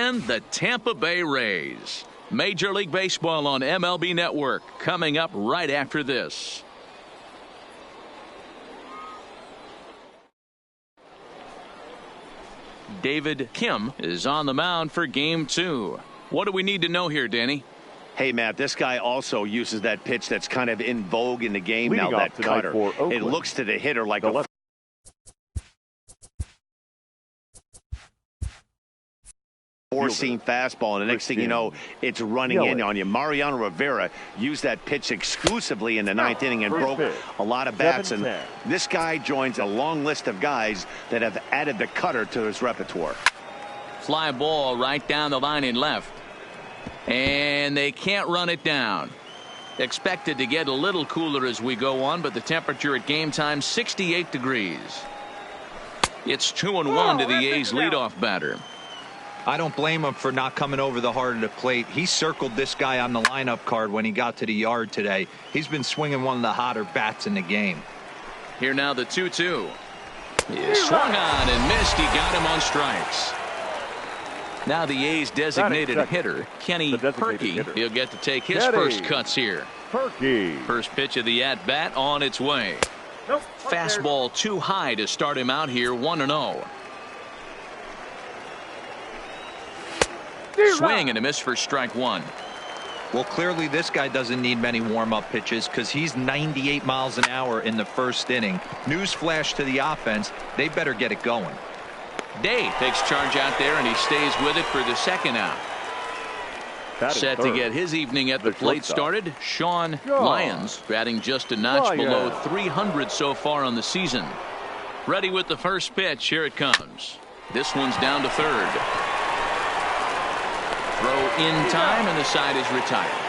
and the Tampa Bay Rays. Major League Baseball on MLB Network coming up right after this. David Kim is on the mound for game 2. What do we need to know here, Danny? Hey, Matt, this guy also uses that pitch that's kind of in vogue in the game Leading now, that cutter. It looks to the hitter like a four-seam fastball, and the next thing you know, it's running in on you. Mariano Rivera used that pitch exclusively in the 9th inning and broke a lot of bats, and this guy joins a long list of guys that have added the cutter to his repertoire. Fly ball right down the line in left. And they can't run it down. Expected to get a little cooler as we go on, but the temperature at game time 68 degrees. It's 2-1 to the A's leadoff batter. I don't blame him for not coming over the heart of the plate. He circled this guy on the lineup card when he got to the yard today. He's been swinging one of the hotter bats in the game. Here now the 2-2. He swung on and missed. He got him on strikes. Now the A's designated hitter, Kenny Perky. He'll get to take his first cuts here. First pitch of the at-bat on its way. Fastball too high to start him out here, 1-0. Swing and a miss for strike 1. Well, clearly this guy doesn't need many warm-up pitches because he's 98 miles an hour in the first inning. Newsflash to the offense, they better get it going. Day takes charge out there, and he stays with it for the second out. Set to get his evening at the plate started, Sean Lyons, batting just a notch below 300 so far on the season. Ready with the first pitch. Here it comes. This one's down to third. Throw in time, and the side is retired.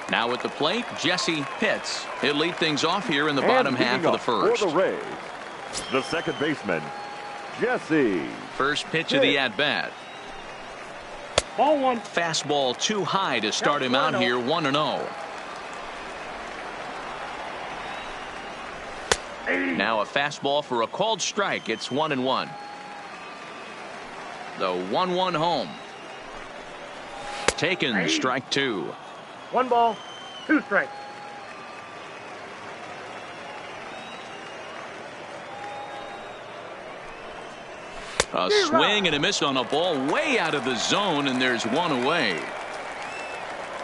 Now at the plate, Jesse Pitts. He'll lead things off here in the bottom half of the first. For the Rays, the second baseman, Jesse. First pitch of the at-bat. Ball 1. Fastball too high to start him out here, 1-0. Now a fastball for a called strike. It's 1-1. The 1-1 home. Taken, strike 2. 1 ball, 2 strikes. A swing and a miss on a ball way out of the zone, and there's one away.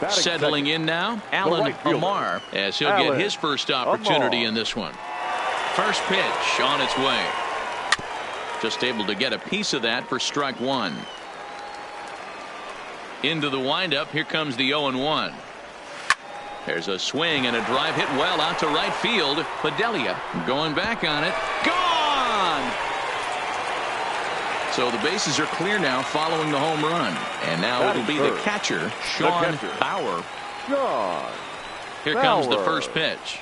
Settling in now, Alan Amar, as he'll get his first opportunity in this one. First pitch on its way. Just able to get a piece of that for strike 1. Into the windup. Here comes the 0-1. There's a swing and a drive hit well out to right field. Padelia going back on it. Gone! So the bases are clear now following the home run. And now it'll be the catcher, Sean Bauer. Here comes the first pitch.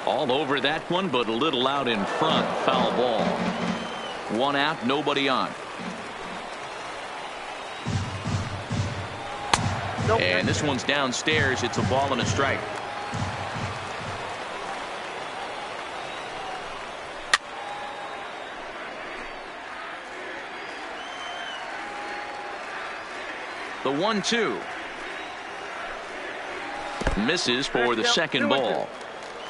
All over that one, but a little out in front. Foul ball. 1 out, nobody on. And this one's downstairs. It's a ball and a strike. The 1-2. Misses for the second ball.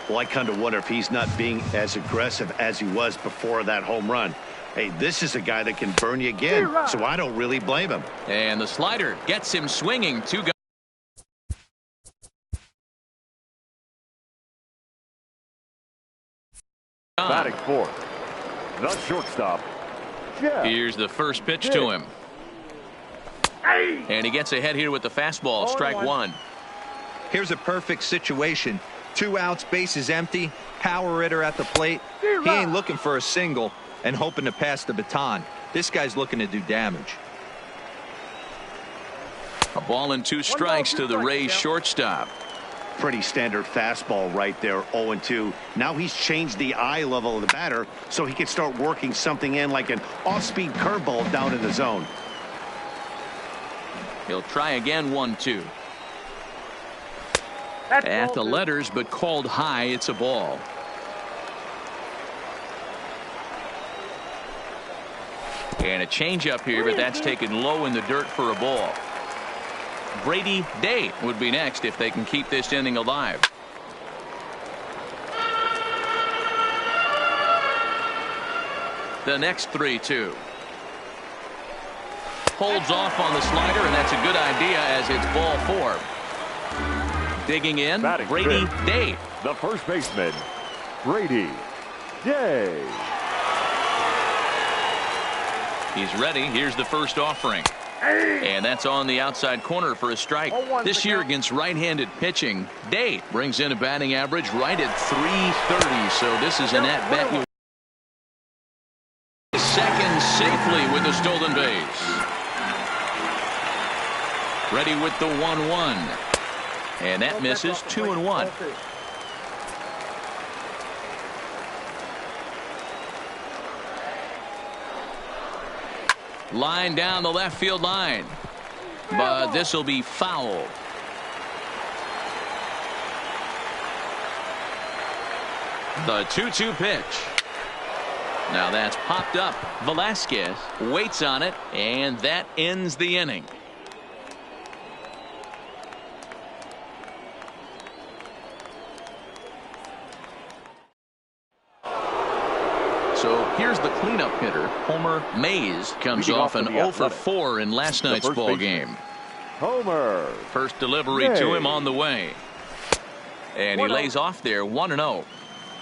Well, I kind of wonder if he's not being as aggressive as he was before that home run. Hey, this is a guy that can burn you again, so I don't really blame him. And the slider gets him swinging. 2 guys. Batting fourth, the shortstop, Jeff. Here's the first pitch to him. And he gets ahead here with the fastball. Strike 1. Here's a perfect situation. 2 outs, bases empty, power hitter at the plate. He ain't looking for a single and hoping to pass the baton. This guy's looking to do damage. A ball and 2 strikes to the Rays shortstop. Pretty standard fastball right there, 0-2. Now he's changed the eye level of the batter so he can start working something in like an off-speed curveball down in the zone. He'll try again, 1-2. At the letters, but called high. It's a ball. And a changeup here, but that's taken low in the dirt for a ball. Brady Day would be next if they can keep this inning alive. The next 3-2. Holds off on the slider, and that's a good idea as it's ball 4. Digging in, Brady Day. The first baseman, Brady Day. He's ready. Here's the first offering. And that's on the outside corner for a strike. This year against right-handed pitching, Day brings in a batting average right at .330. So this is an at-bat. Second safely with a stolen base. Ready with the 1-1. And that misses. 2-1. Line down the left field line, but this will be foul. The 2-2 pitch. Now that's popped up. Velasquez waits on it, and that ends the inning. So here's the cleanup hitter. Homer Mays comes off an 0 for 4 in last night's ball game. Homer. First delivery to him on the way. And he lays off there 1-0.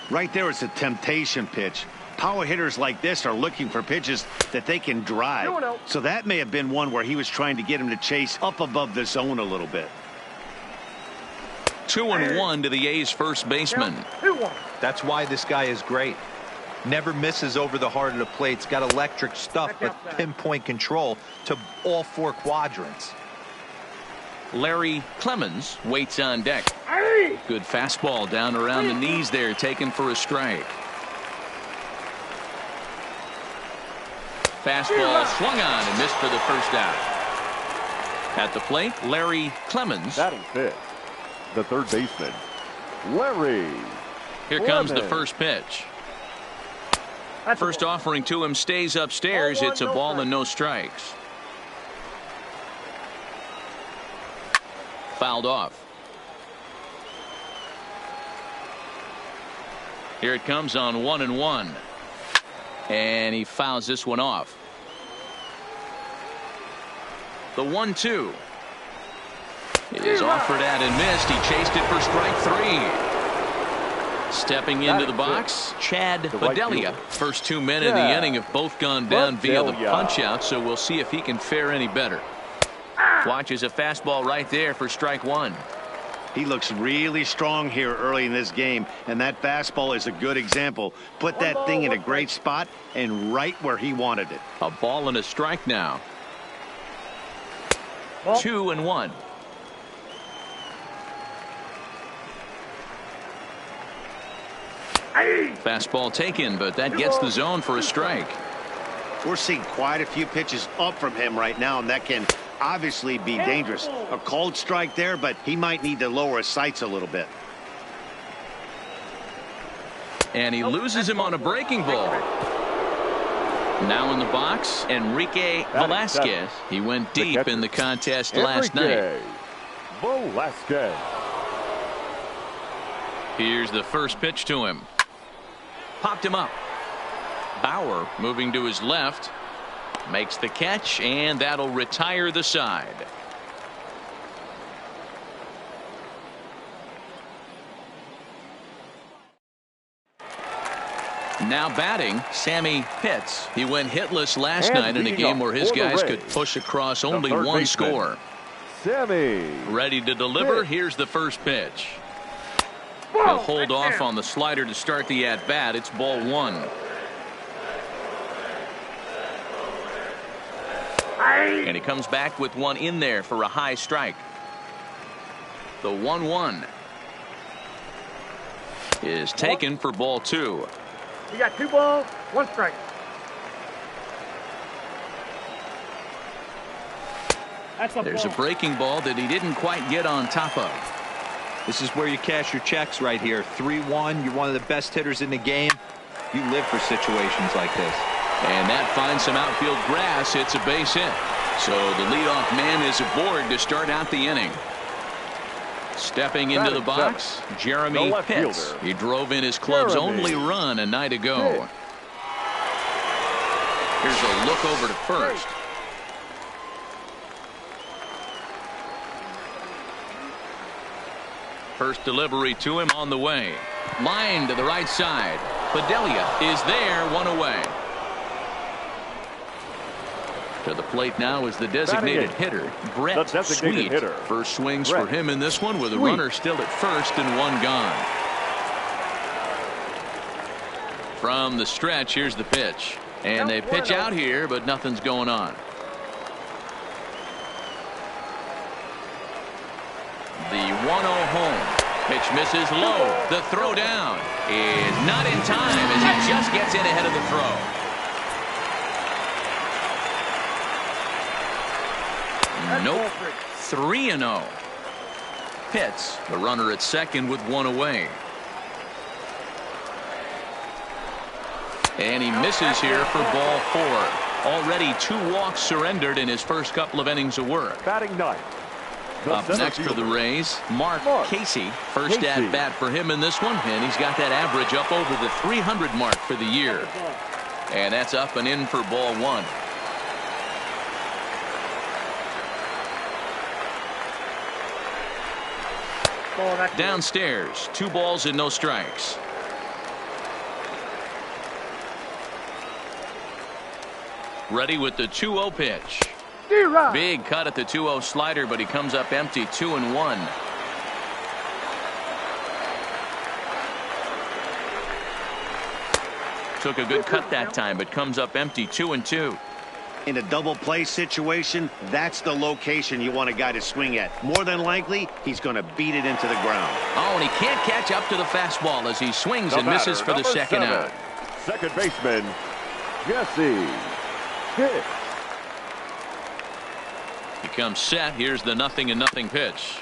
Right there is a temptation pitch. Power hitters like this are looking for pitches that they can drive. So that may have been one where he was trying to get him to chase up above the zone a little bit. 2-1 to the A's first baseman. That's why this guy is great. Never misses over the heart of the plate. It's got electric stuff, but pinpoint control to all 4 quadrants. Larry Clemens waits on deck. Good fastball down around the knees there, taken for a strike. Fastball swung on and missed for the first out. At the plate, Larry Clemens. Batting fifth, the third baseman, Larry. Here comes the first pitch. First offering to him stays upstairs. It's a ball and no strikes. Fouled off. Here it comes on 1-1. And he fouls this one off. The 1-2 is offered at and missed. He chased it for strike 3. Stepping into the box, Chad Bedelia. First 2 men in the inning have both gone down via the punch out, so we'll see if he can fare any better. Watches a fastball right there for strike 1. He looks really strong here early in this game, and that fastball is a good example. Put that thing in a great spot and right where he wanted it. A ball and a strike now. 2-1. Fastball taken, but that gets the zone for a strike. We're seeing quite a few pitches up from him right now, and that can obviously be dangerous. A called strike there, but he might need to lower his sights a little bit. And he loses him on a breaking ball. Now in the box, Enrique Velasquez. He went deep in the contest last night. Velasquez. Here's the first pitch to him. Popped him up. Bauer moving to his left. Makes the catch, and that'll retire the side. Now batting, Sammy Pitts. He went hitless last night in a game where his guys could push across only one score. Sammy. Ready to deliver. Here's the first pitch. He'll hold off on the slider to start the at-bat. It's ball 1. And he comes back with one in there for a high strike. The 1-1 is taken for ball 2. You got 2 balls, 1 strike. There's a breaking ball that he didn't quite get on top of. This is where you cash your checks right here. 3-1. You're one of the best hitters in the game. You live for situations like this. And that finds some outfield grass. It's a base hit. So the leadoff man is aboard to start out the inning. Stepping into the box, Jeremy Pitts. He drove in his club's only run a night ago. Here's a look over to first. First delivery to him on the way. Line to the right side. Bedelia is there, one away. To the plate now is the designated hitter, Brett Sweet. First swings for him in this one with a runner still at first and one gone. From the stretch, here's the pitch. And they pitch out here, but nothing's going on. The 1-0 home. Pitch misses low. The throw down is not in time as he just gets in ahead of the throw. Nope. 3-0. Pitts, the runner at second with one away. And he misses here for ball 4. Already 2 walks surrendered in his first couple of innings of work. Batting ninth. Up next for the Rays, Mark Casey. First at bat for him in this one, and he's got that average up over the 300 mark for the year. And that's up and in for ball 1. Downstairs, 2 balls and no strikes. Ready with the 2-0 pitch. Big cut at the 2-0 slider, but he comes up empty. 2-1. Took a good cut that time, but comes up empty. 2-2. In a double play situation, that's the location you want a guy to swing at. More than likely, he's going to beat it into the ground. Oh, and he can't catch up to the fastball as he swings and misses for the second out. Second baseman, Jesse Pitts. He comes set. Here's the 0-0 pitch.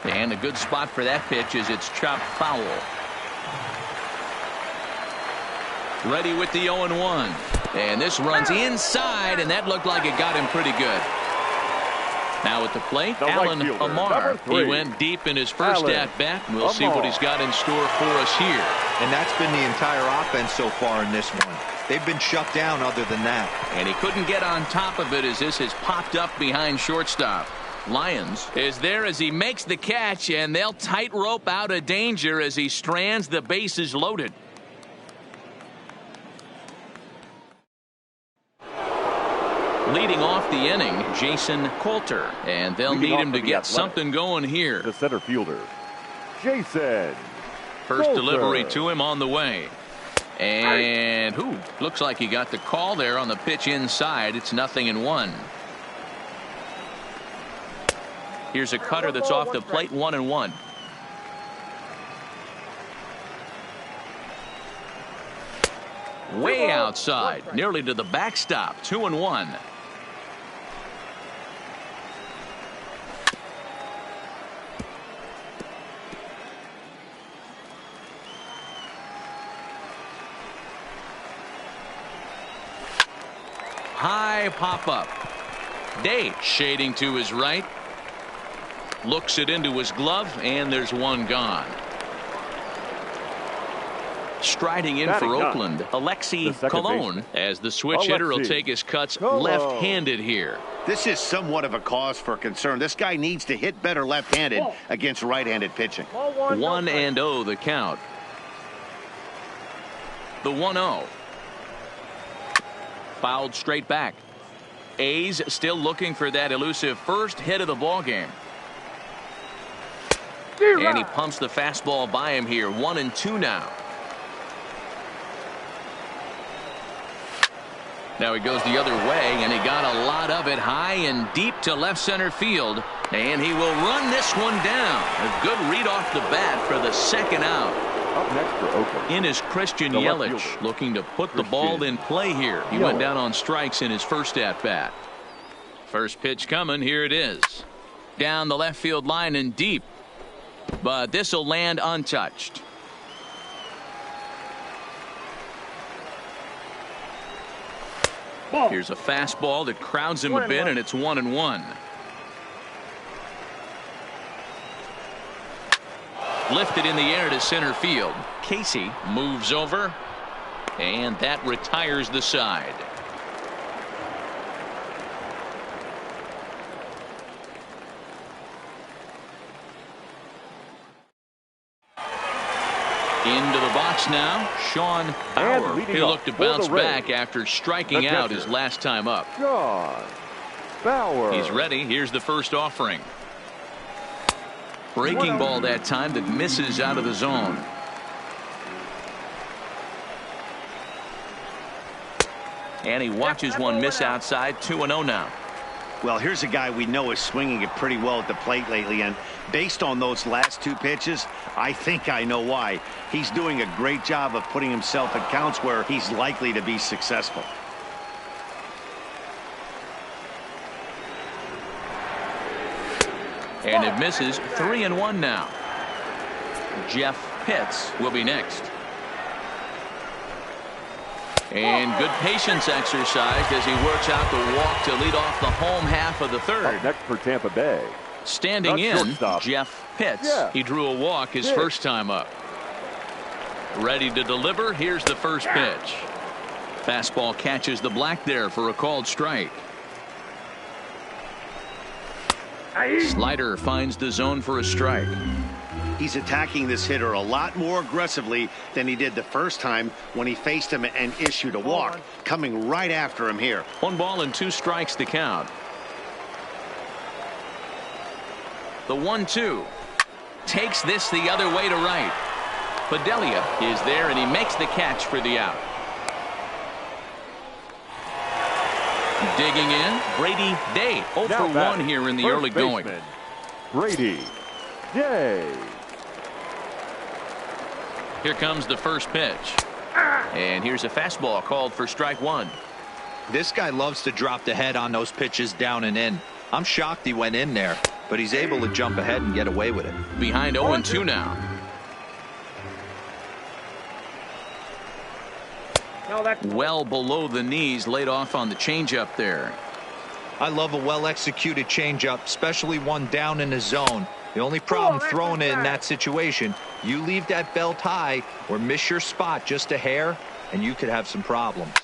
And a good spot for that pitch is it's chopped foul. Ready with the 0-1. And this runs inside, and that looked like it got him pretty good. Now at the plate, Alan Amar. He went deep in his first at-bat. We'll see what he's got in store for us here. And that's been the entire offense so far in this one. They've been shut down other than that. And he couldn't get on top of it as this has popped up behind shortstop. Lyons is there as he makes the catch, and they'll tightrope out of danger as he strands the bases loaded. Leading off the inning, Jason Coulter, and they'll need him to get something going here. The center fielder, Jason. First delivery to him on the way. And looks like he got the call there on the pitch inside. It's 0-1. Here's a cutter that's off the plate. 1-1. Way outside, nearly to the backstop. 2-1. High pop up. Day shading to his right. Looks it into his glove, and there's one gone. Striding in for Oakland, Alexi Colon, as the switch hitter will take his cuts left-handed here. This is somewhat of a cause for concern. This guy needs to hit better left-handed against right-handed pitching. 1-0 the count. The 1-0. Fouled straight back. A's still looking for that elusive first hit of the ball game. And he pumps the fastball by him here. 1-2 now. Now he goes the other way, and he got a lot of it high and deep to left center field. And he will run this one down. A good read off the bat for the second out. Up next for Oakland. In is Christian Yelich, looking to put the ball in play here. He went down on strikes in his first at bat. First pitch coming. Here it is. Down the left field line and deep. but this will land untouched. Ball. Here's a fastball that crowds him a bit, and it's 1-1. Lifted in the air to center field. Casey moves over, and that retires the side. Into the box now, Sean Bauer. He looked to bounce back after striking out his last time up. Sean Bauer. He's ready. Here's the first offering. Breaking ball that time that misses out of the zone. And he watches one miss outside. 2-0 now. Well, here's a guy we know is swinging it pretty well at the plate lately, and based on those last two pitches, I think I know why. He's doing a great job of putting himself at counts where he's likely to be successful. And it misses. 3-1 now. Jeff Pitts will be next. And good patience exercised as he works out the walk to lead off the home half of the third. Up next for Tampa Bay. Standing in, Jeff Pitts. Yeah. He drew a walk his first time up. Ready to deliver. Here's the first pitch. Fastball catches the black there for a called strike. Slider finds the zone for a strike. He's attacking this hitter a lot more aggressively than he did the first time when he faced him and issued a walk. Coming right after him here. 1 ball and 2 strikes to count. The 1-2 takes this the other way to right. Fidelia is there, and he makes the catch for the out. Digging in, Brady Day. 0 for 1 here in the early going. Brady Day. Here comes the first pitch. And here's a fastball called for strike 1. This guy loves to drop the head on those pitches down and in. I'm shocked he went in there, but he's able to jump ahead and get away with it. Behind 0-2 now. Well below the knees, laid off on the changeup there. I love a well-executed changeup, especially one down in the zone. The only problem throwing it in that situation, you leave that belt high or miss your spot just a hair, and you could have some problems.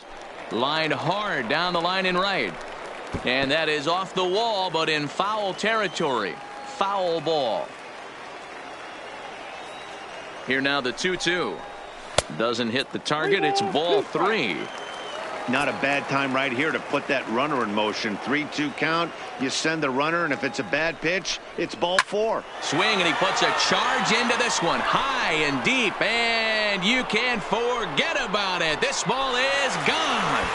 Line hard down the line in right. And that is off the wall, but in foul territory. Foul ball. Here now the 2-2. Doesn't hit the target. It's ball 3. Not a bad time right here to put that runner in motion. 3-2 count. You send the runner, and if it's a bad pitch, it's ball 4. Swing, and he puts a charge into this one. High and deep, and you can't forget about it. This ball is gone.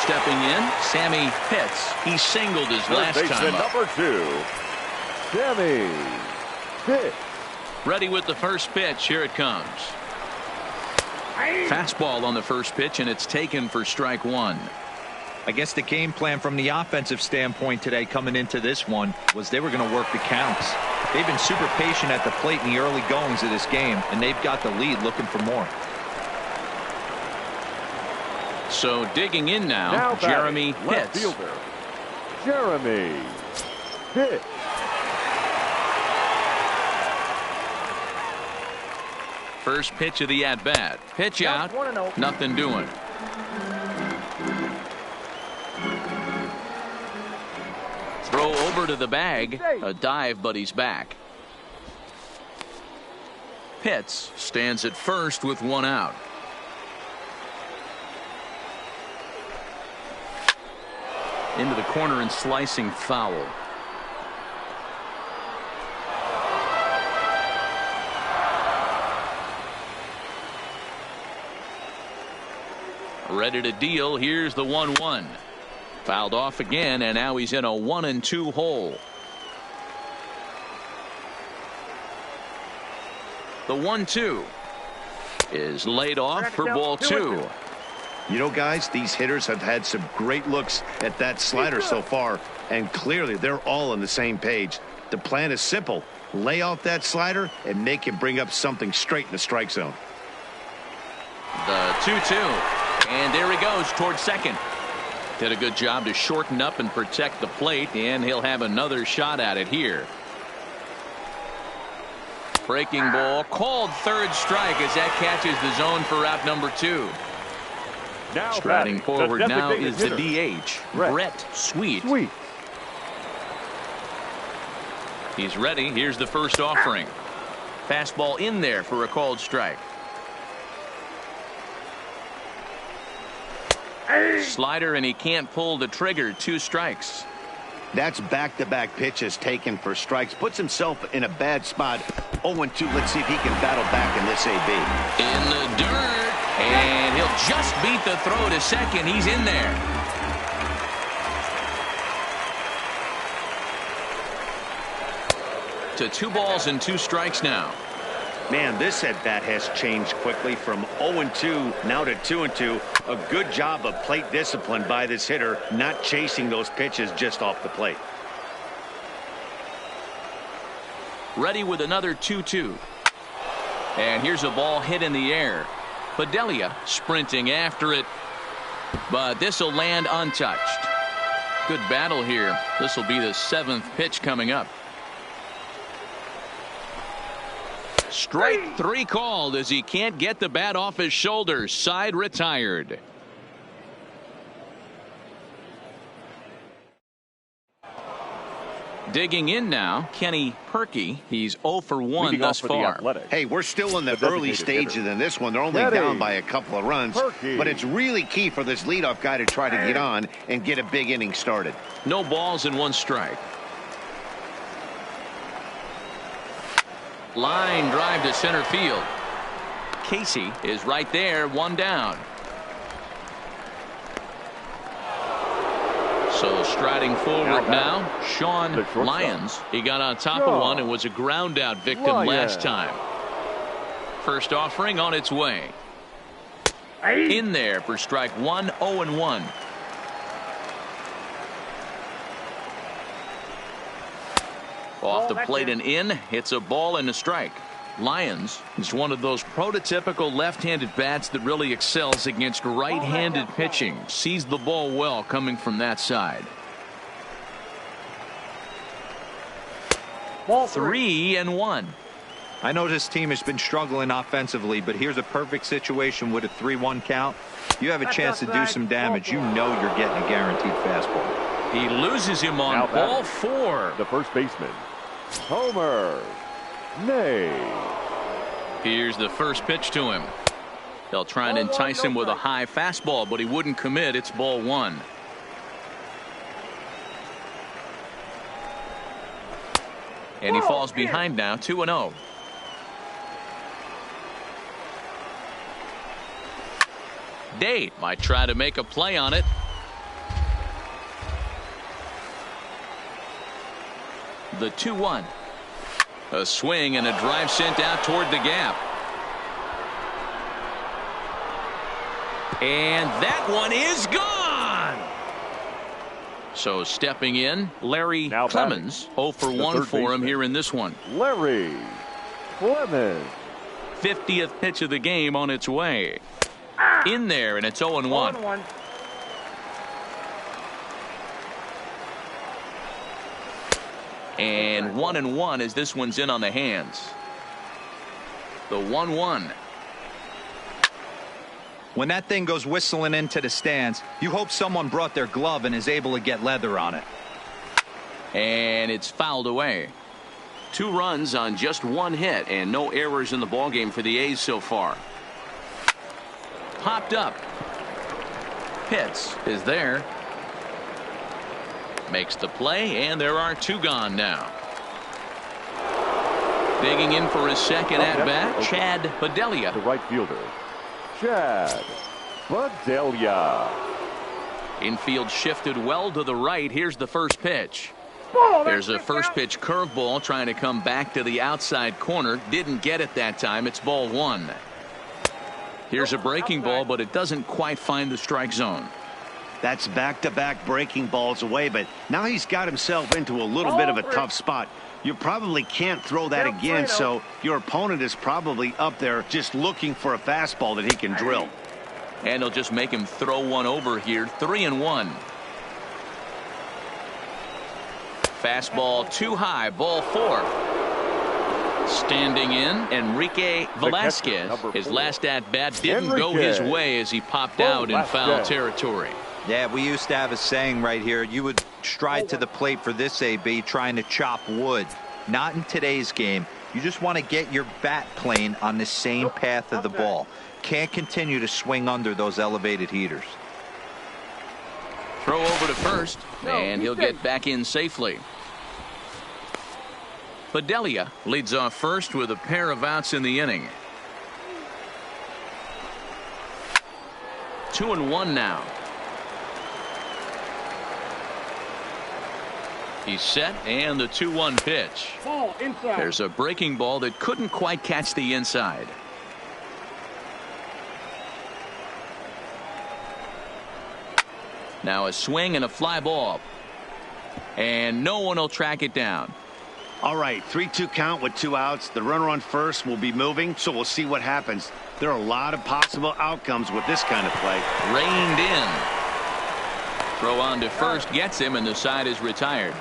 Stepping in, Sammy Pitts. He singled his last time up. Number 2, Sammy Pitts. Ready with the first pitch. Here it comes. Fastball on the first pitch, and it's taken for strike 1. I guess the game plan from the offensive standpoint today coming into this one was they were going to work the counts. They've been super patient at the plate in the early goings of this game, and they've got the lead looking for more. So digging in now Jeremy Pitts. Jeremy Pitts. First pitch of the at-bat. Pitch out. Nothing doing. Throw over to the bag. A dive, but he's back. Pitts stands at first with 1 out. Into the corner and slicing foul. Ready to deal. Here's the 1-1. Fouled off again, and now he's in a 1-2 hole. The 1-2 is laid off for ball 2. You know, guys, these hitters have had some great looks at that slider so far, and clearly they're all on the same page. The plan is simple. Lay off that slider and make him bring up something straight in the strike zone. The 2-2. And there he goes towards second. Did a good job to shorten up and protect the plate, and he'll have another shot at it here. Breaking ball called third strike as that catches the zone for out number 2. Now Striding forward now is the hitter, DH, Brett Sweet. He's ready. Here's the first offering. Fastball in there for a called strike. Slider, and he can't pull the trigger. 2 strikes. That's back-to-back pitches taken for strikes. Puts himself in a bad spot. 0-2. Let's see if he can battle back in this AB. In the dirt. And he'll just beat the throw to second. He's in there. To 2 balls and 2 strikes now. Man, this at-bat has changed quickly from 0-2 now to 2-2. A good job of plate discipline by this hitter, not chasing those pitches just off the plate. Ready with another 2-2. And here's a ball hit in the air. Padilla sprinting after it, but this will land untouched. Good battle here. This will be the 7th pitch coming up. Strike 3 called as he can't get the bat off his shoulders. Side retired. Digging in now, Kenny Perky. He's 0 for 1 thus far. Hey, we're still in the early stages in this one. They're only down by a couple of runs, but it's really key for this leadoff guy to try to get on and get a big inning started. No balls and 1 strike. Line drive to center field. Casey is right there, 1 down. So striding forward now, Sean Lyons. He got on top of one and was a ground out victim last time. First offering on its way. In there for strike 1, 0-1. Off the plate and in, hits a ball and a strike. Lyons is one of those prototypical left-handed bats that really excels against right-handed pitching. Sees the ball well coming from that side. 3-1. I know this team has been struggling offensively, but here's a perfect situation with a 3-1 count. You have a chance to do some damage. You know you're getting a guaranteed fastball. He loses him on ball 4. The first baseman, Homer May. Here's the first pitch to him. They'll try and entice him with a high fastball, but he wouldn't commit. It's ball 1. And he falls behind now, 2-0. Date might try to make a play on it. The 2-1. A swing and a drive sent out toward the gap. And that one is gone. So stepping in, Larry Clemens. 0 for 1 for him here in this one. Larry Clemens. 50th pitch of the game on its way. In there, and it's 0-1. And 1-1 as this one's in on the hands. The 1-1. When that thing goes whistling into the stands, you hope someone brought their glove and is able to get leather on it. And it's fouled away. 2 runs on just 1 hit and no errors in the ballgame for the A's so far. Popped up. Pitts is there. Makes the play, and there are 2 gone now. Digging in for his second at-bat, Chad Padilla. The right fielder, Chad Padilla. Infield shifted well to the right. Here's the first pitch. There's a first pitch curveball trying to come back to the outside corner. Didn't get it that time. It's ball 1. Here's a breaking ball, but it doesn't quite find the strike zone. That's back-to-back breaking balls away, but now he's got himself into a little bit of a tough spot. You probably can't throw that again, so your opponent is probably up there just looking for a fastball that he can drill. And he'll just make him throw one over here. 3-1. Fastball too high. Ball 4. Standing in, Enrique Velasquez. His last at-bat didn't go his way as he popped out in foul territory. Yeah, we used to have a saying right here. You would stride to the plate for this AB trying to chop wood. Not in today's game. You just want to get your bat plane on the same path of the ball. Can't continue to swing under those elevated heaters. Throw over to first, and he'll get back in safely. Bedelia leads off first with a pair of outs in the inning. 2-1 now. He's set, and the 2-1 pitch. Ball inside. There's a breaking ball that couldn't quite catch the inside. Now a swing and a fly ball. And no one will track it down. All right, 3-2 count with 2 outs. The runner on first will be moving, so we'll see what happens. There are a lot of possible outcomes with this kind of play. Reined in. Throw on to first gets him, and the side is retired.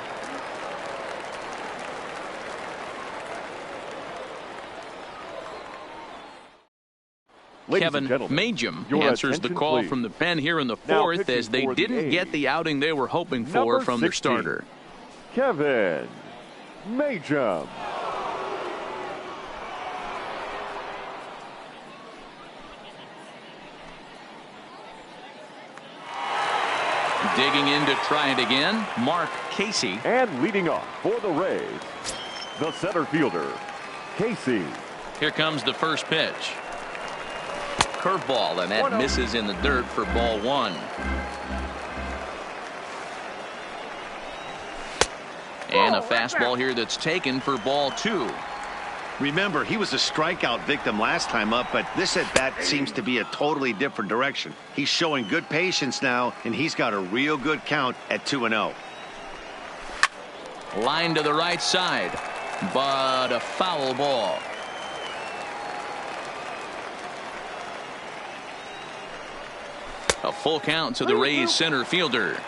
Kevin Majum answers the call from the pen here in the 4th as they didn't get the outing they were hoping for from their starter. Kevin Majum. Digging in to try it again, Mark Casey. And leading off for the Rays, the center fielder, Casey. Here comes the first pitch. Curveball, and that misses in the dirt for ball 1. And a fastball here that's taken for ball 2. Remember, he was a strikeout victim last time up, but this at bat seems to be a totally different direction. He's showing good patience now, and he's got a real good count at 2-0. Line to the right side, but a foul ball. A full count to the Rays center fielder.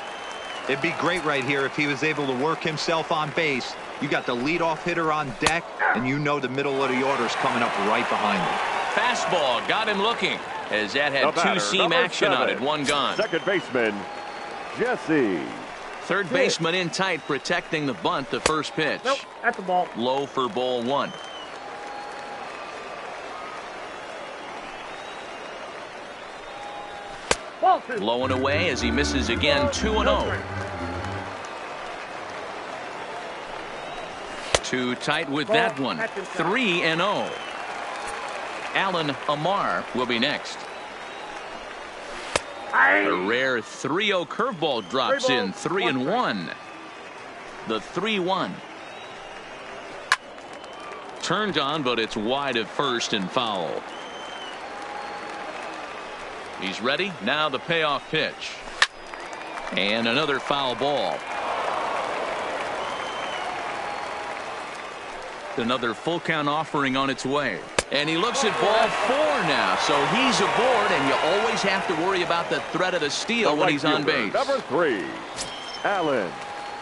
It'd be great right here if he was able to work himself on base. You got the leadoff hitter on deck, and you know the middle of the order is coming up right behind him. Fastball got him looking as that had 2 seam action on it. 1 gone. Second baseman, Jesse. Third baseman in tight, protecting the bunt. The first pitch. Nope, that's a ball. Low for ball 1. Blowing away as he misses again. 2-0. Too tight with that one. 3-0. Alan Amar will be next. A rare 3-0 curveball drops in. 3-1. The 3-1. Turned on, but it's wide at first and foul. He's ready. Now the payoff pitch. And another foul ball. Another full count offering on its way. And he looks at ball 4 now. So he's aboard, and you always have to worry about the threat of the steal when he's on base. Number 3, Alan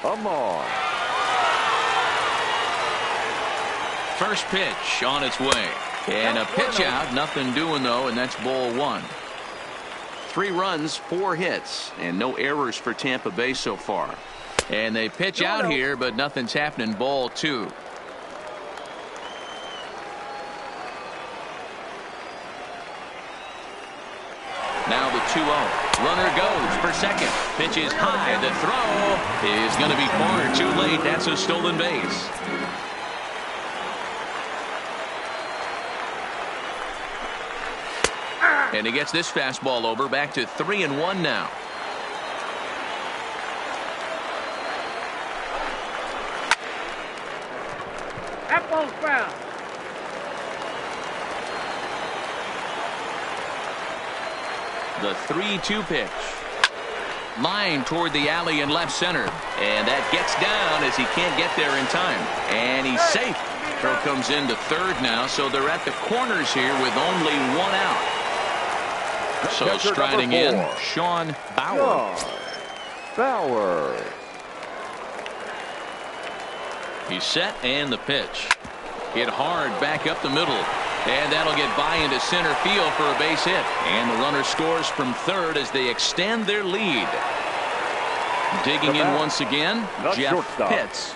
Amar. First pitch on its way. And a pitch out. Nothing doing, though, and that's ball 1. 3 runs, 4 hits, and no errors for Tampa Bay so far. And they pitch out here, but nothing's happening. Ball 2. Now the 2-0. Runner goes for second. Pitch is high. The throw is going to be far too late. That's a stolen base. And he gets this fastball over. Back to 3-1 now. That ball's foul. The 3-2 pitch. Line toward the alley in left center. And that gets down as he can't get there in time. And he's safe. Throw comes into third now, so they're at the corners here with only one out. So striding in, Sean Bauer. He's set, and the pitch. Hit hard back up the middle. And that'll get by into center field for a base hit. And the runner scores from third as they extend their lead. Digging in once again, Jeff Pitts.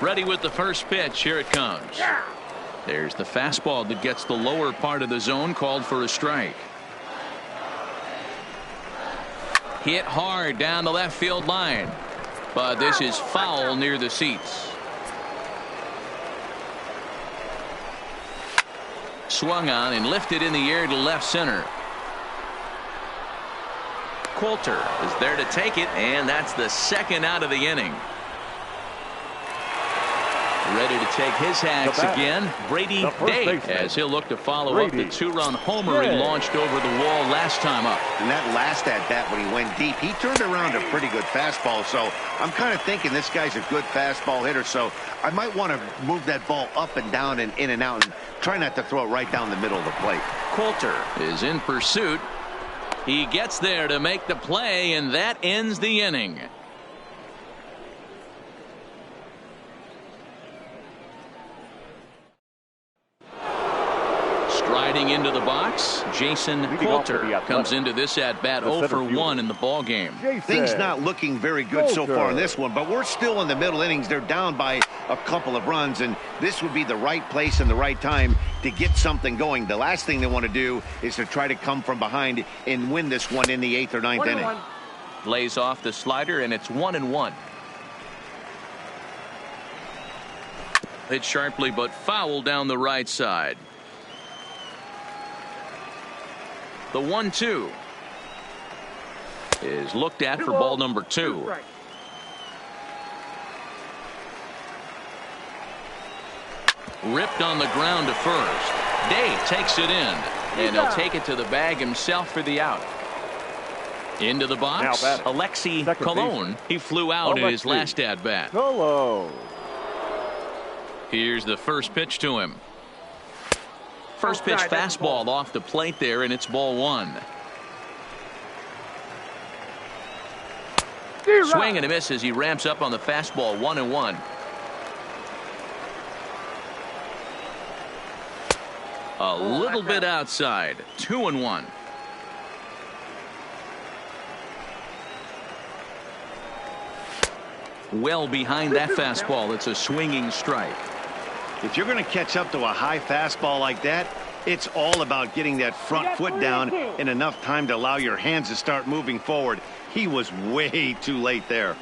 Ready with the first pitch. Here it comes. There's the fastball that gets the lower part of the zone, called for a strike. Hit hard down the left field line. But this is foul near the seats. Swung on and lifted in the air to left center. Coulter is there to take it, and that's the second out of the inning. Ready to take his hacks again, Brady Day, as he'll look to follow up the two-run homer he launched over the wall last time up. And that last at-bat when he went deep, he turned around a pretty good fastball. So I'm kind of thinking this guy's a good fastball hitter. So I might want to move that ball up and down and in and out and try not to throw it right down the middle of the plate. Coulter is in pursuit. He gets there to make the play, and that ends the inning. Striding into the box, Jason Coulter comes into this at-bat 0 for 1 in the ball game. Things not looking very good so far in this one, but we're still in the middle innings. They're down by a couple of runs, and this would be the right place and the right time to get something going. The last thing they want to do is to try to come from behind and win this one in the 8th or 9th inning. Lays off the slider, and it's 1-1. Hit sharply but foul down the right side. The 1-2 is looked at for ball number 2. Ripped on the ground to first. Day takes it in, and he'll take it to the bag himself for the out. Into the box, Alexi Colon. He flew out in his last at-bat. Here's the first pitch to him. First pitch fastball off the plate there, and it's ball 1. Swing and a miss as he ramps up on the fastball. 1-1. A little bit outside. 2-1. Well behind that fastball. It's a swinging strike. If you're going to catch up to a high fastball like that, it's all about getting that front foot down in enough time to allow your hands to start moving forward. He was way too late there.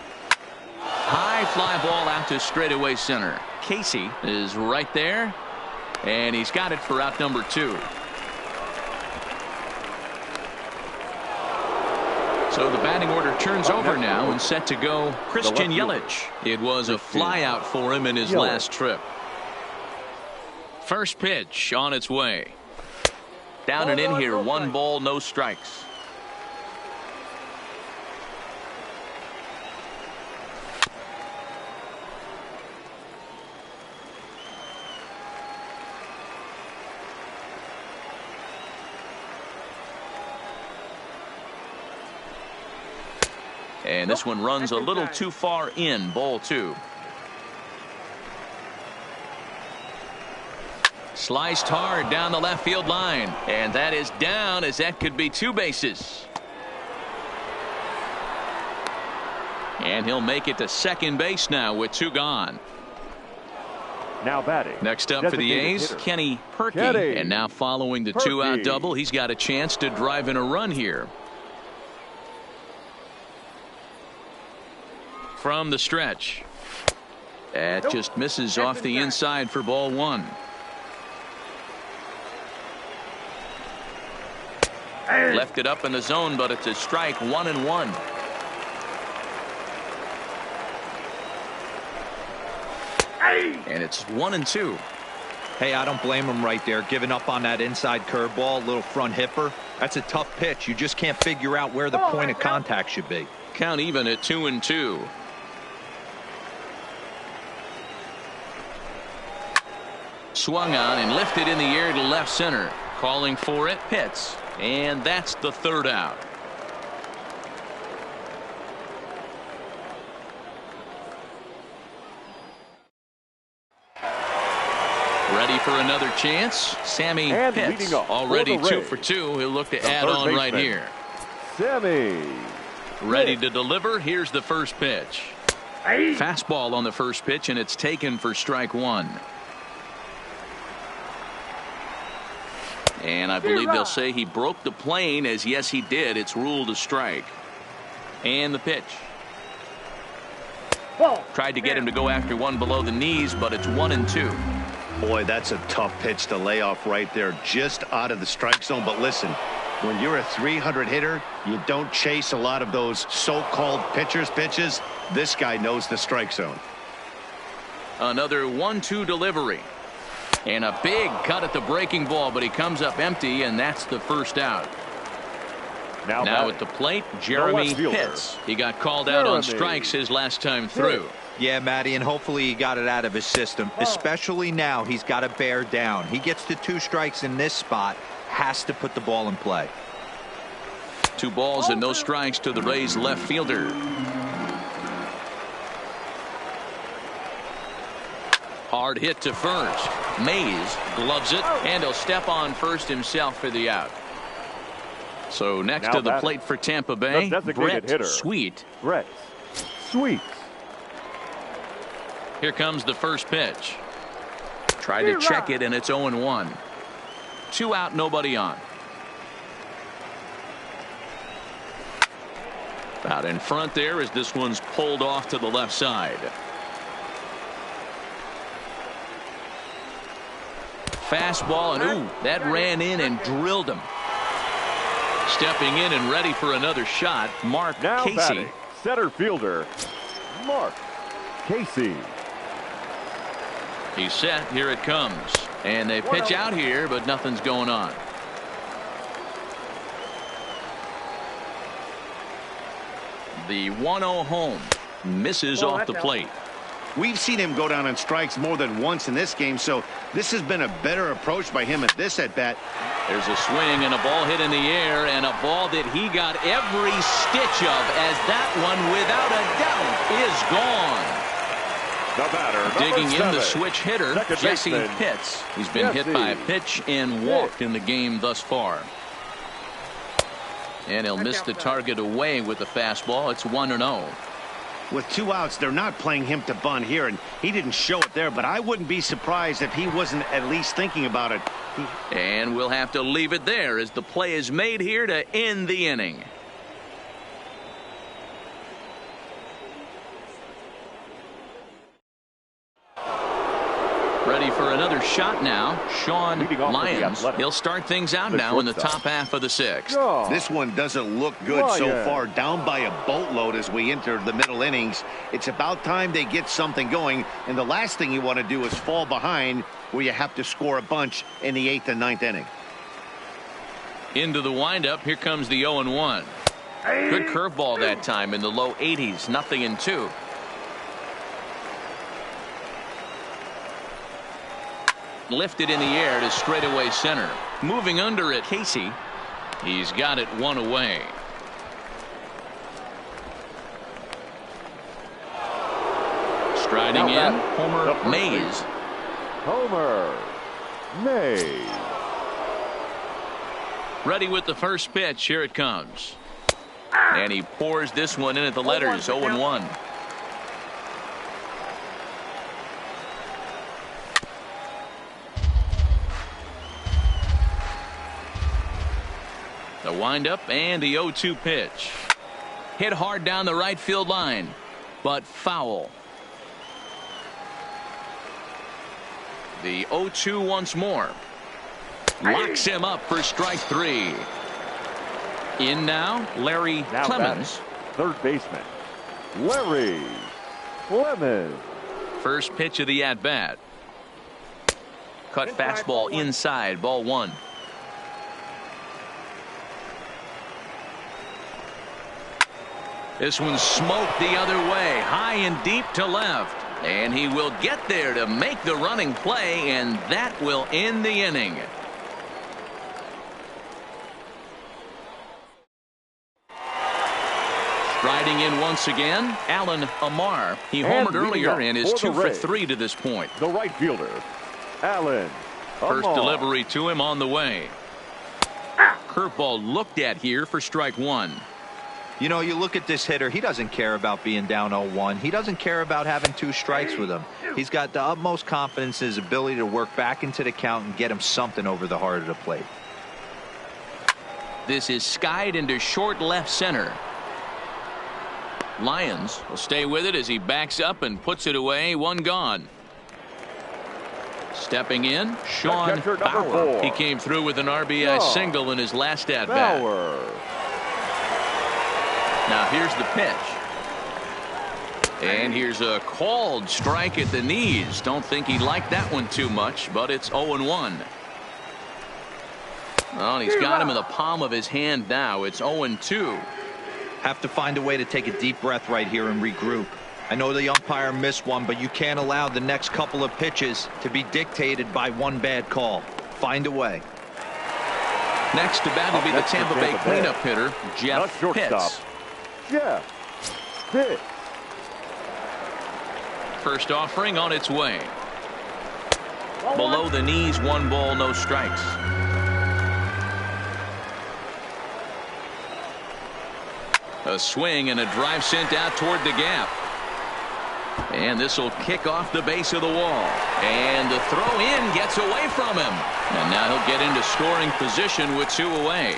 High fly ball out to straightaway center. Casey is right there, and he's got it for out number 2. So the batting order turns over now and set to go Christian Yelich. It was a fly out for him in his last trip. First pitch on its way. Down and in here, 1 ball, no strikes. And this one runs a little too far in, ball 2. Sliced hard down the left field line, and that is down, as that could be 2 bases. And he'll make it to second base now with 2 gone. Now batting. Next up for the A's, Kenny Perky. And now following the 2-out double, he's got a chance to drive in a run here. From the stretch. That just misses off the inside for ball 1. Left it up in the zone, but it's a strike. 1-1. And it's 1-2. Hey, I don't blame him right there, giving up on that inside curveball, little front hipper. That's a tough pitch. You just can't figure out where the point of contact should be. Count even at 2-2. Swung on and lifted in the air to left center. Calling for it, hits, and that's the third out. Ready for another chance. Sammy Pitts already 2 for 2. He'll look to add on right here. Sammy ready to deliver. Here's the first pitch. Fastball on the first pitch, and it's taken for strike 1. And I believe they'll say he broke the plane, as yes he did. It's ruled a strike. And the pitch. Tried to get him to go after one below the knees, but it's 1-2. Boy, that's a tough pitch to lay off right there, just out of the strike zone. But listen, when you're a 300 hitter, you don't chase a lot of those so-called pitchers' pitches. This guy knows the strike zone. Another 1-2 delivery. And a big cut at the breaking ball, but he comes up empty, and that's the first out. Now at the plate, Jeremy Pitts. He got called out on strikes his last time through. Yeah, Matty, and hopefully he got it out of his system, especially now he's got to bear down. He gets to 2 strikes in this spot, has to put the ball in play. 2 balls and no strikes to the Rays left fielder. Hard hit to first. Mays gloves it, and he'll step on first himself for the out. So next to the plate for Tampa Bay, Brett Sweet. Brett Sweet. Here comes the first pitch. Tried to check it, and it's 0-1. 2 out, nobody on. Out in front there as this one's pulled off to the left side. Fastball, and ooh, that ran in and drilled him. Stepping in and ready for another shot, Mark Casey. Batting, center fielder, Mark Casey. He's set. Here it comes. And they pitch out here, but nothing's going on. The 1-0 home misses off the plate. We've seen him go down on strikes more than once in this game, so this has been a better approach by him at this at-bat. There's a swing and a ball hit in the air, and a ball that he got every stitch of, as that one, without a doubt, is gone. The batter, digging in 7, the switch hitter, Jesse Pitts. He's been hit by a pitch and walked in the game thus far. And he'll miss the target away with the fastball. It's 1-0. With 2 outs, they're not playing him to bunt here, and he didn't show it there, but I wouldn't be surprised if he wasn't at least thinking about it. And we'll have to leave it there as the play is made here to end the inning. Ready for another shot now. Sean Lyons. He'll start things out now in the top half of the 6th. This one doesn't look good so far. Down by a boatload as we enter the middle innings. It's about time they get something going. And the last thing you want to do is fall behind where you have to score a bunch in the 8th and 9th inning. Into the windup. Here comes the 0-1. Good curveball that time in the low 80s. 0-2. Lifted in the air to straightaway center. Moving under it, Casey. He's got it 1 away. Striding in, Homer Mays. Homer Mays. Ready with the first pitch. Here it comes. And he pours this one in at the letters. 0-1. The windup and the 0-2 pitch. Hit hard down the right field line, but foul. The 0-2 once more. Locks him up for strike 3. In now, Larry Clemens. Third baseman, Larry Clemens. First pitch of the at-bat. cut fastball inside, ball 1. This one smoked the other way, high and deep to left. And he will get there to make the running play, and that will end the inning. Striding in once again, Alan Amar. He homered earlier and is 2 for 3 to this point. The right fielder, Alan Amar. First delivery to him on the way. Curveball looked at here for strike 1. You know, you look at this hitter, he doesn't care about being down 0-1. He doesn't care about having 2 strikes with him. He's got the utmost confidence in his ability to work back into the count and get him something over the heart of the plate. This is skied into short left center. Lyons will stay with it as he backs up and puts it away. 1 gone. Stepping in, Sean Bauer. He came through with an RBI single in his last at bat. Now here's the pitch. And here's a called strike at the knees. Don't think he liked that one too much, but it's 0-1. Well, he's got him in the palm of his hand now. It's 0-2. Have to find a way to take a deep breath right here and regroup. I know the umpire missed one, but you can't allow the next couple of pitches to be dictated by one bad call. Find a way. Next to bat will be the Tampa Bay cleanup hitter, Jeff Pitts. First offering on its way. Below the knees, 1 ball, no strikes. A swing and a drive sent out toward the gap. And this will kick off the base of the wall. And the throw in gets away from him. And now he'll get into scoring position with 2 away.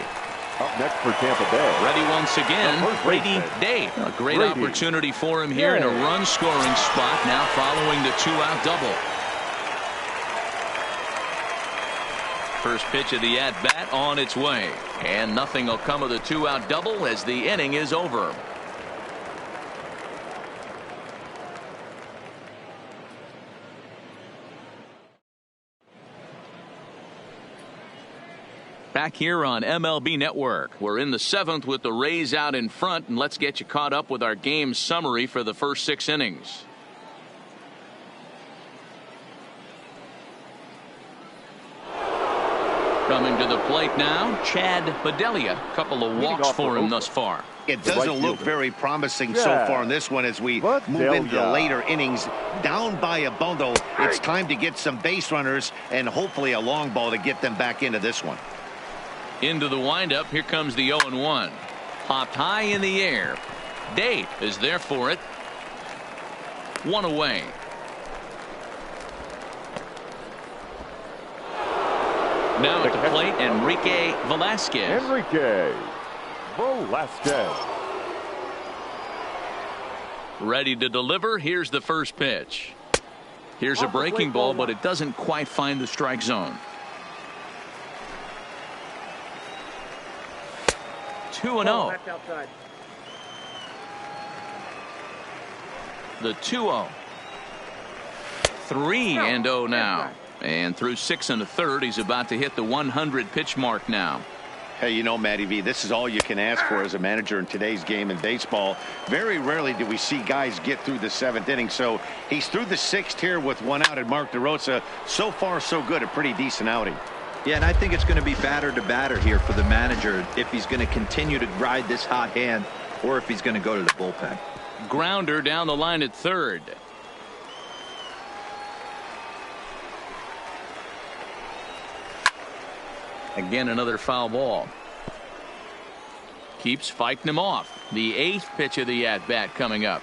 Up next for Tampa Bay. Ready once again, Brady Day. A great opportunity for him here in a run scoring spot now following the 2-out double. First pitch of the at bat on its way. And nothing will come of the 2-out double as the inning is over. Back here on MLB Network. We're in the 7th with the Rays out in front, and let's get you caught up with our game summary for the first 6 innings. Coming to the plate now, Chad Bedelia. Couple of walks for him thus far. It doesn't look very promising so far in this one as we move into the later innings. Down by a bundle, it's time to get some base runners and hopefully a long ball to get them back into this one. Into the windup. Here comes the 0-1. Popped high in the air. Day is there for it. 1 away. Now at the plate, Enrique Velasquez. Ready to deliver. Here's the first pitch. Here's a breaking ball, but it doesn't quite find the strike zone. 2-0. The 2-0. 3-0 now. And through 6 1/3, he's about to hit the 100 pitch mark now. Hey, you know, Matty V, this is all you can ask for as a manager in today's game in baseball. Very rarely do we see guys get through the 7th inning. So he's through the 6th here with 1 out, and Mark DeRosa, so far so good, a pretty decent outing. Yeah, and I think it's going to be batter to batter here for the manager if he's going to continue to ride this hot hand or if he's going to go to the bullpen. Grounder down the line at third. Again, another foul ball. Keeps fighting him off. The 8th pitch of the at-bat coming up.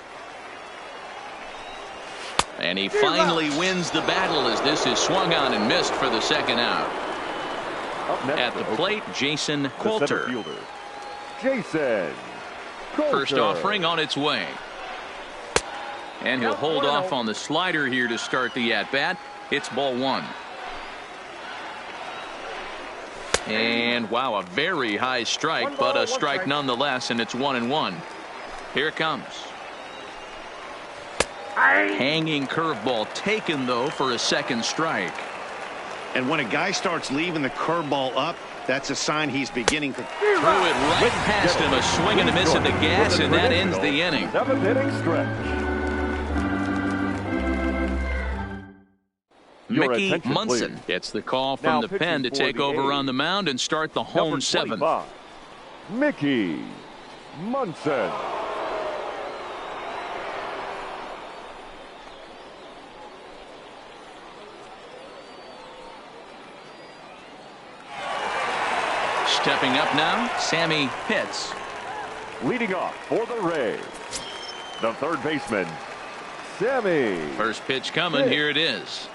And he finally wins the battle as this is swung on and missed for the 2nd out. At the plate, Jason Coulter. First offering on its way. And he'll hold off on the slider here to start the at-bat. It's ball 1. And wow, a very high strike, but a strike nonetheless, and it's 1-1. Here it comes. Hanging curveball taken though for a 2nd strike. And when a guy starts leaving the curveball up, that's a sign he's beginning to threw it right past him. A swing and a miss at the gas, and that ends the inning. 7th inning stretch. Mickey Munson gets the call from the pen to take over on the mound and start the home 7th. Mickey Munson. Stepping up now, Sammy Pitts. Leading off for the Rays, the third baseman, Sammy. First pitch coming. Here it is.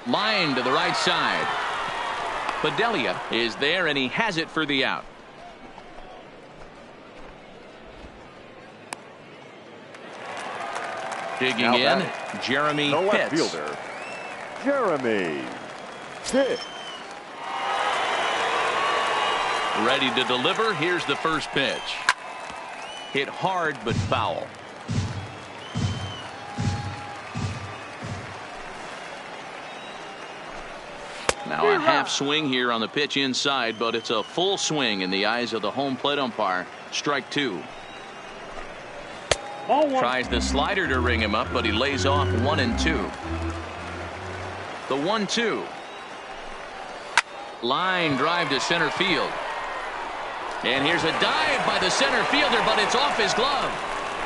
Line to the right side. Bedelia is there, and he has it for the out. Digging in, Jeremy the left Pitts. fielder, Jeremy Pitts. Ready to deliver. Here's the first pitch. Hit hard but foul. Now a half swing here on the pitch inside, but it's a full swing in the eyes of the home plate umpire. Strike 2. Tries the slider to ring him up, but he lays off 1 and 2. The 1-2. Line drive to center field. And here's a dive by the center fielder, but it's off his glove.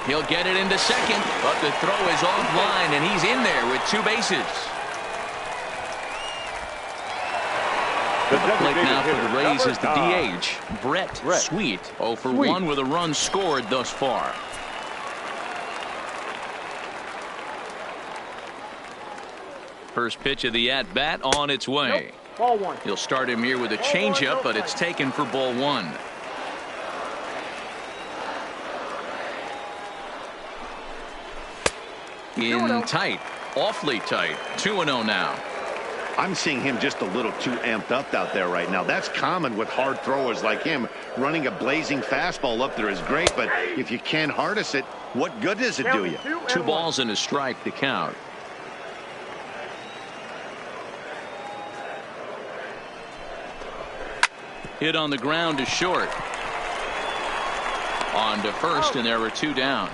He'll get it into second, but the throw is offline, and he's in there with 2 bases. The plate now for the Rays is the DH, Brett Sweet. 0 for 1 with a run scored thus far. First pitch of the at-bat on its way. Ball 1. He'll start him here with a changeup, but it's taken for ball 1. In tight, awfully tight. 2-0 now. I'm seeing him just a little too amped up out there right now. That's common with hard throwers like him. Running a blazing fastball up there is great, but if you can't harness it, what good does it do you? 2 balls and a strike to count. Hit on the ground to short. On to first, and there were 2 down.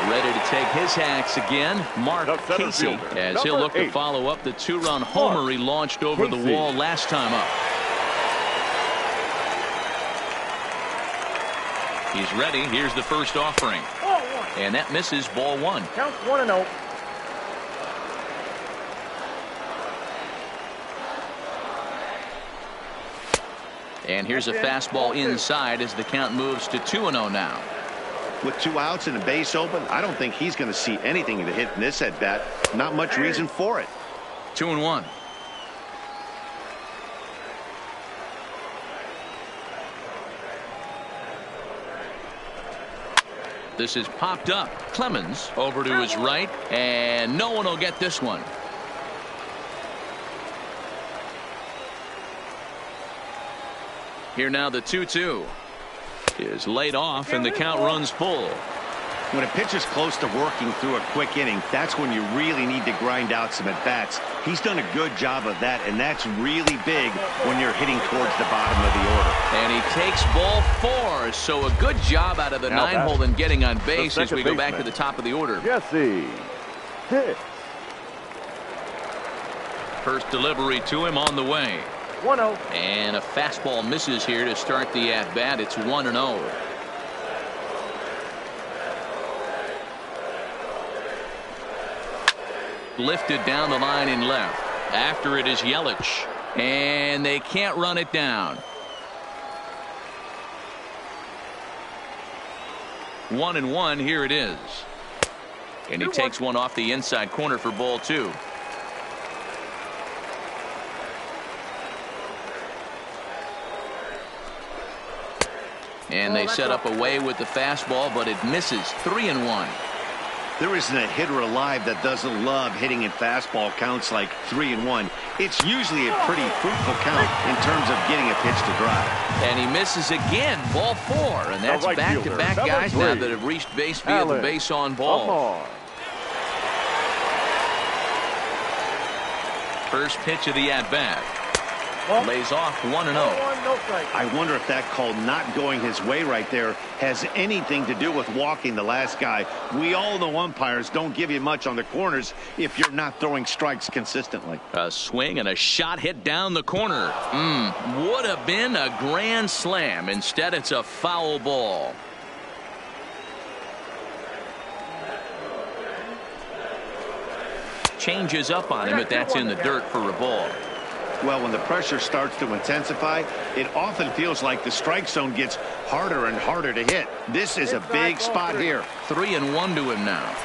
Ready to take his hacks again, Mark Casey, as he'll look to follow up the 2-run homer he launched over the wall last time up. He's ready. Here's the first offering. And that misses, ball 1. Count 1-0. And here's a fastball inside as the count moves to 2-0 now. With 2 outs and a base open, I don't think he's going to see anything to hit in this at bat. Not much reason for it. 2-1. This is popped up. Clemens over to his right, and no one will get this one. Here now the 2-2 is laid off, and the count runs full. When a pitcher's close to working through a quick inning, that's when you really need to grind out some at-bats. He's done a good job of that, and that's really big when you're hitting towards the bottom of the order. And he takes ball 4, so a good job out of the 9-hole in getting on base as we go back to the top of the order. Jesse Pitts. First delivery to him on the way. 1-0. And a fastball misses here to start the at-bat. It's 1-0. Lifted down the line in left. After it is Yelich. And they can't run it down. 1-1. Here it is. And he takes one off the inside corner for ball 2. And they set up away with the fastball, but it misses. 3-1. There isn't a hitter alive that doesn't love hitting in fastball counts like 3-1. It's usually a pretty fruitful count in terms of getting a pitch to drive. And he misses again. Ball 4. And that's back-to-back guys now that have reached base via the base on ball. First pitch of the at-bat. Lays off 1-0. I wonder if that call not going his way right there has anything to do with walking the last guy. We all know umpires don't give you much on the corners if you're not throwing strikes consistently. A swing and a shot hit down the corner. Would have been a grand slam. Instead, it's a foul ball. Changes up on him, but that's in the dirt for a ball. Well, when the pressure starts to intensify, it often feels like the strike zone gets harder and harder to hit. This is a big spot here. 3-1 to him now.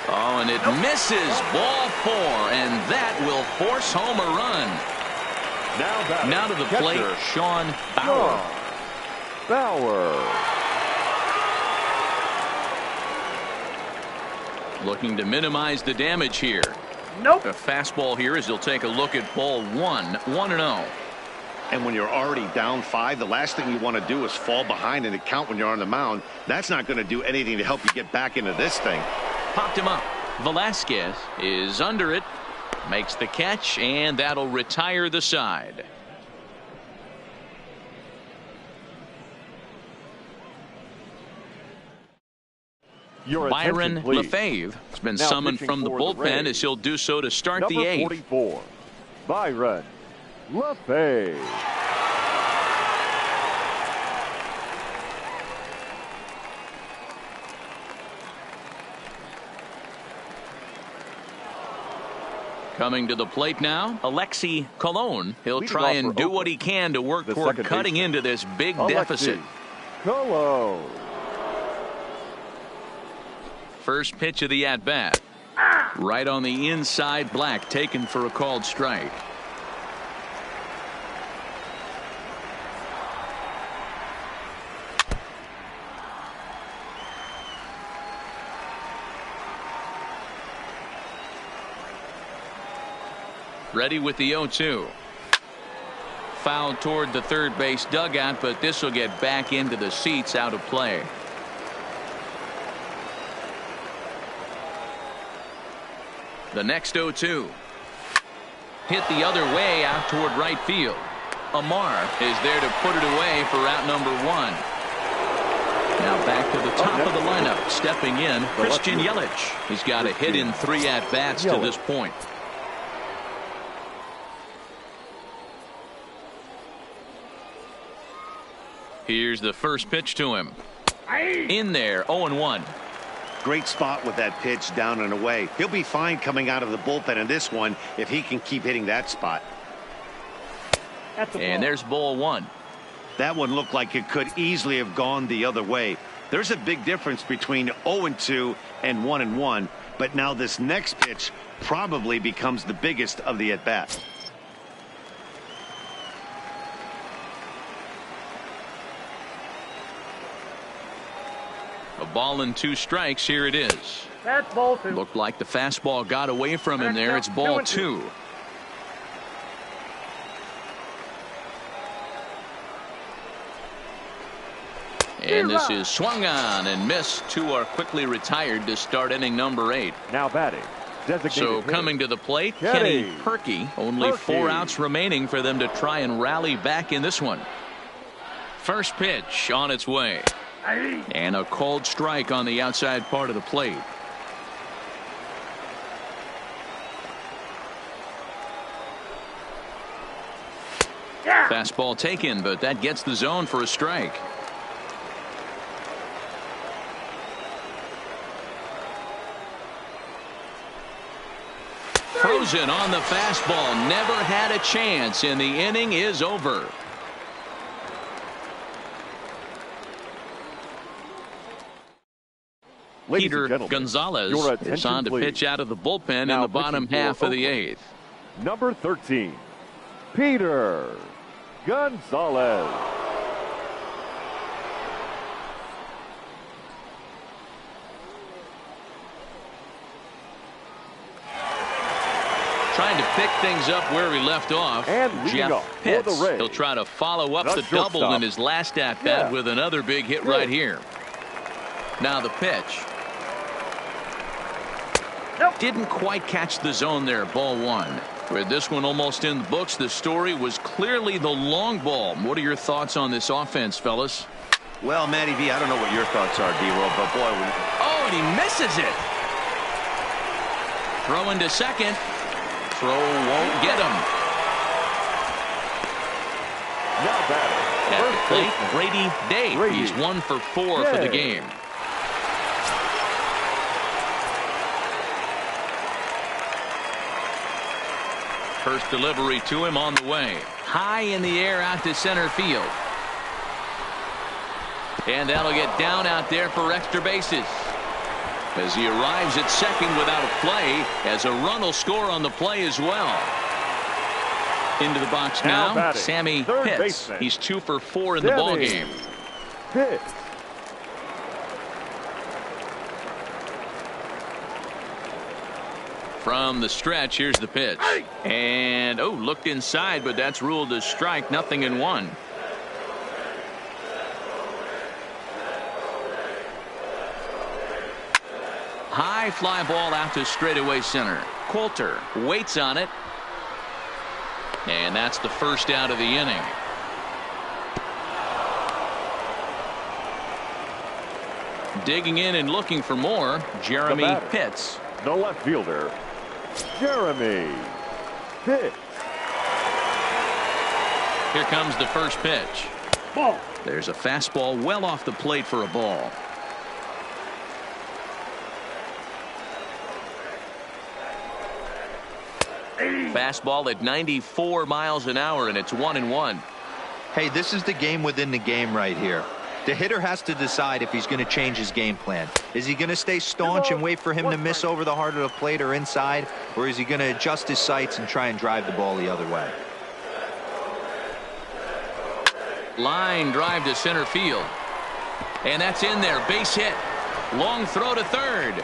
Oh, and it misses. Ball 4, and that will force home a run. Now to the plate, Sean Bauer. Looking to minimize the damage here. Nope. A fastball here as he'll take a look at ball 1-0. And when you're already down 5, the last thing you want to do is fall behind in the count when you're on the mound. That's not going to do anything to help you get back into this thing. Popped him up. Velasquez is under it. Makes the catch, and that'll retire the side. Byron Lefebvre has been summoned from the bullpen as he'll do so to start the 8th. 44, Byron Lefebvre. Coming to the plate now, Alexi Colon. He'll try and do what he can to work toward cutting into this big deficit. Colon. First pitch of the at-bat. Right on the inside, Black taken for a called strike. Ready with the 0-2. Foul toward the third base dugout, but this will get back into the seats, out of play. The next 0-2. Hit the other way out toward right field. Amar is there to put it away for out number 1. Now back to the top of the lineup. Stepping in, Christian Yelich. He's got a hit in 3 at-bats to this point. Here's the first pitch to him. In there, 0-1. Great spot with that pitch down and away. He'll be fine coming out of the bullpen in this one if he can keep hitting that spot. And there's ball 1. That one looked like it could easily have gone the other way. There's a big difference between 0-2 and 1-1, but now this next pitch probably becomes the biggest of the at-bat. A ball and 2 strikes. Here it is. That's ball 2. Looked like the fastball got away from him there. It's ball 2. And this is swung on and missed. 2 are quickly retired to start inning number 8. Now batting. So coming to the plate, Kenny Perky. Only 4 outs remaining for them to try and rally back in this one. First pitch on its way. And a called strike on the outside part of the plate. Fastball taken, but that gets the zone for a strike. Frozen on the fastball. Never had a chance, and the inning is over. Peter Gonzalez is on to pitch out of the bullpen in the bottom half of the 8th. Number 13, Peter Gonzalez. Trying to pick things up where we left off. And Jeff Pitts. He'll try to follow up the double in his last at-bat with another big hit right here. Now the pitch. Nope. Didn't quite catch the zone there. Ball one. With this one almost in the books, the story was clearly the long ball. What are your thoughts on this offense, fellas? Well, Matty V, I don't know what your thoughts are, D-Roll, but boy, oh, and he misses it. Throw into second. Throw won't get him. Now batting. At the plate, Brady Day. He's 1 for 4 for the game. First delivery to him on the way. High in the air out to center field. And that'll get down out there for extra bases. As he arrives at second without a play, as a run will score on the play as well. Into the box now, Sammy Pitts. He's 2 for 4 in the ball game. Pitts. From the stretch, here's the pitch. And, oh, looked inside, but that's ruled a strike. 0-1. High fly ball out to straightaway center. Coulter waits on it. And that's the first out of the inning. Digging in and looking for more, Jeremy Pitts. The left fielder, Jeremy Pitts. Here comes the first pitch. Ball. There's a fastball well off the plate for a ball. Fastball at 94 miles an hour, and it's 1-1. Hey, this is the game within the game right here. The hitter has to decide if he's going to change his game plan. Is he going to stay staunch and wait for him to miss over the heart of the plate or inside, or is he going to adjust his sights and try and drive the ball the other way? Line drive to center field. And that's in there. Base hit. Long throw to third.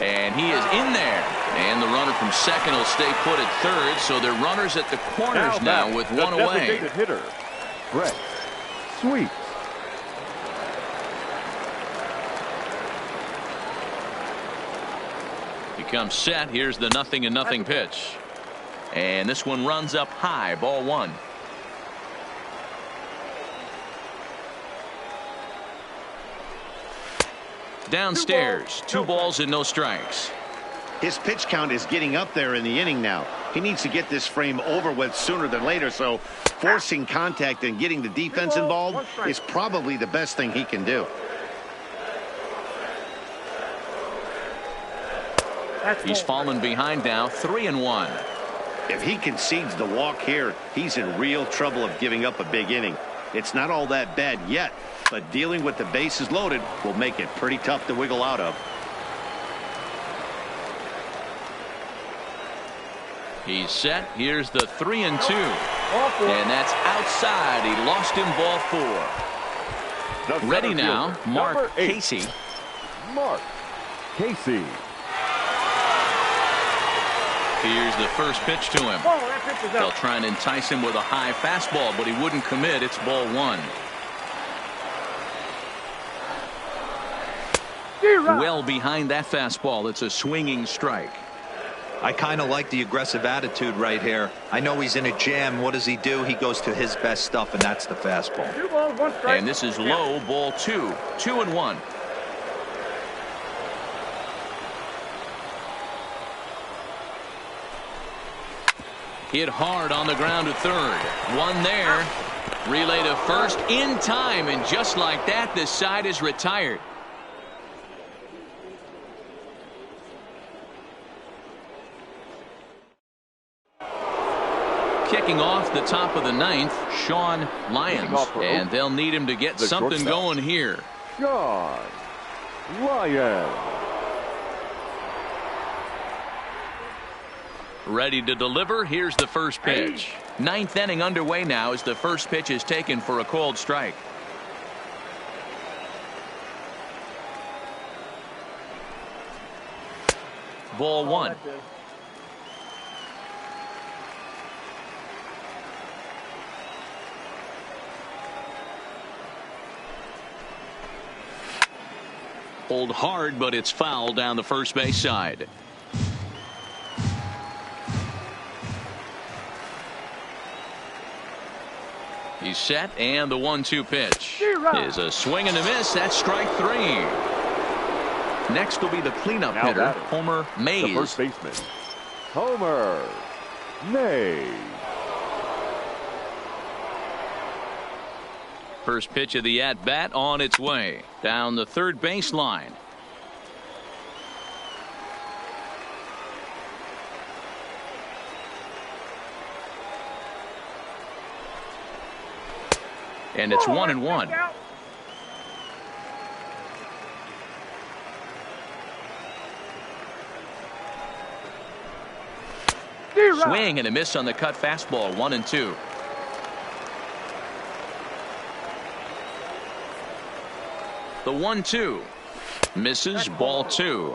And he is in there. And the runner from second will stay put at third. So they're runners at the corners now with one away. Designated hitter, Brett Sweet. He comes set. Here's the 0-0 pitch. And this one runs up high. Ball one. Downstairs, 2 balls and no strikes. his pitch count is getting up there in the inning now. He needs to get this frame over with sooner than later, so forcing contact and getting the defense involved is probably the best thing he can do. He's fallen behind now, 3-1. If he concedes the walk here, he's in real trouble of giving up a big inning. It's not all that bad yet, but dealing with the bases loaded will make it pretty tough to wiggle out of. He's set. Here's the 3-2. And that's outside. He lost him, ball 4. Ready now, Mark Casey. Mark Casey. Here's the first pitch to him. They'll try and entice him with a high fastball, but he wouldn't commit. It's ball 1. Well behind that fastball. It's a swinging strike. I kind of like the aggressive attitude right here. I know he's in a jam. What does he do? He goes to his best stuff, and that's the fastball. 2 balls, 1 strike. And this is low, ball 2. 2-1. Hit hard on the ground to third. One there. Relay to first in time, and just like that, this side is retired. Kicking off the top of the 9th, Sean Lyons, and they'll need him to get something going here. Sean Lyons. Ready to deliver. Here's the first pitch. 9th inning underway now as the first pitch is taken for a called strike. Ball 1. Pulled hard, but it's fouled down the first base side. He's set, and the 1-2 pitch is a swing and a miss. That's strike 3. Next will be the cleanup hitter, Homer Mays. The first baseman, Homer Mays. First pitch of the at-bat on its way down the third baseline. And it's 1-1. Swing and a miss on the cut fastball. 1-2. The 1-2 misses, ball 2.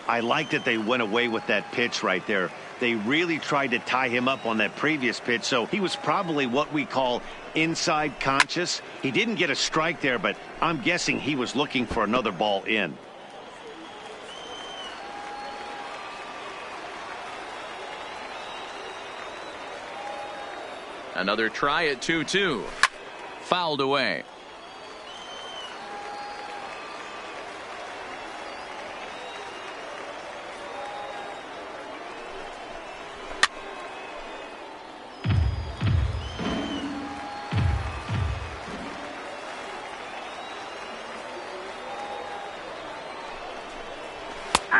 I like that they went away with that pitch right there. They really tried to tie him up on that previous pitch, so he was probably what we call inside conscious. He didn't get a strike there, but I'm guessing he was looking for another ball in. Another try at 2-2. Fouled away.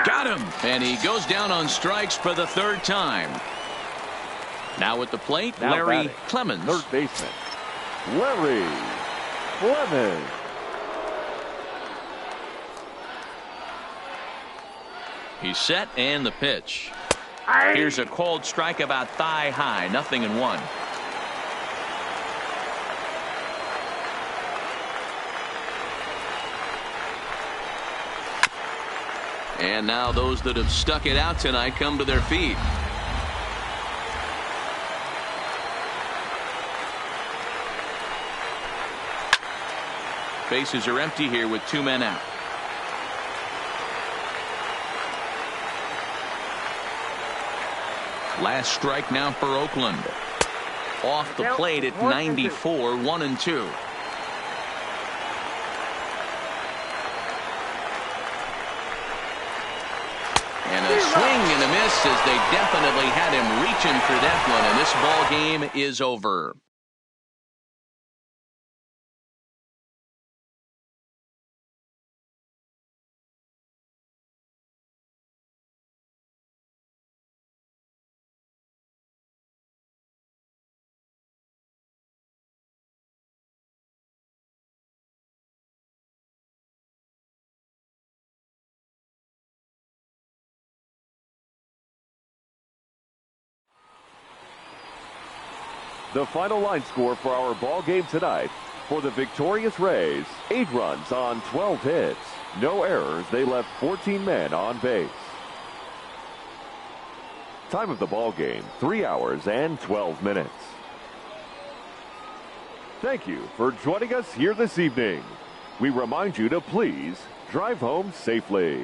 Got him, and he goes down on strikes for the third time. Now at the plate, Larry Clemens. Third baseman, Larry Clemens. He's set, and the pitch. Here's a called strike about thigh high. 0-1. And now those that have stuck it out tonight come to their feet. Bases are empty here with 2 men out. Last strike now for Oakland. Off the plate at 94, 1-2. And a swing and a miss as they definitely had him reaching for that one, and this ball game is over. The final line score for our ball game tonight: for the victorious Rays, 8 runs on 12 hits. No errors. They left 14 men on base. Time of the ball game, 3 hours and 12 minutes. Thank you for joining us here this evening. We remind you to please drive home safely.